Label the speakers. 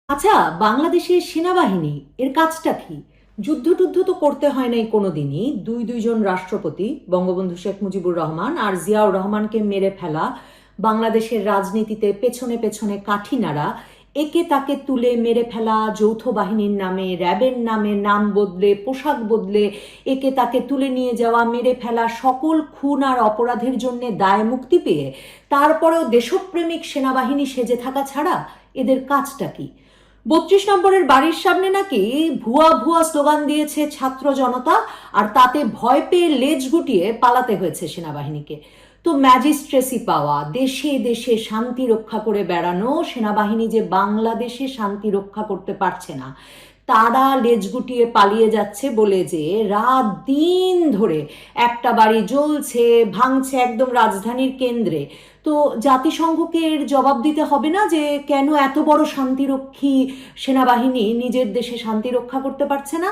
Speaker 1: আচ্ছা, বাংলাদেশের সেনাবাহিনী এর কাজটা কি? যুদ্ধ-টুদ্ধ তো করতে হয় নাই কোনোদিনই। দুইজন রাষ্ট্রপতি বঙ্গবন্ধু শেখ মুজিবুর রহমান আর জিয়াউর রহমানকে মেরে ফেলা, বাংলাদেশের রাজনীতিতে পেছনে পেছনে কাঠি নাড়া, একে তাকে তুলে মেরে ফেলা, যৌথ বাহিনীর নামে, র্যাবের নামে নাম বদলে, পোশাক বদলে একে তাকে তুলে নিয়ে যাওয়া, মেরে ফেলা, সকল খুন আর অপরাধের জন্য দায় মুক্তি পেয়ে তারপরেও দেশপ্রেমিক সেনাবাহিনী সেজে থাকা ছাড়া এদের কাজটা কি? ৩২ নম্বরের বাড়ির সামনে নাকি ভুয়া ভুয়া স্লোগান দিয়েছে ছাত্র জনতা, আর তাতে ভয় পেয়ে লেজ গুটিয়ে পালাতে হয়েছে সেনাবাহিনীকে। তো ম্যাজিস্ট্রেসি পাওয়া, দেশে দেশে শান্তি রক্ষা করে বেড়ানো সেনাবাহিনী যে বাংলাদেশে শান্তি রক্ষা করতে পারছে না, তারা লেজ গুটিয়ে পালিয়ে যাচ্ছে বলে যে রাত দিন ধরে একটা বাড়ি জ্বলছে, ভাঙছে একদম রাজধানীর কেন্দ্রে। তো জাতিসংঘকে এর জবাব দিতে হবে না যে কেন এত বড় শান্তিরক্ষী সেনাবাহিনী নিজের দেশে শান্তি রক্ষা করতে পারছে না?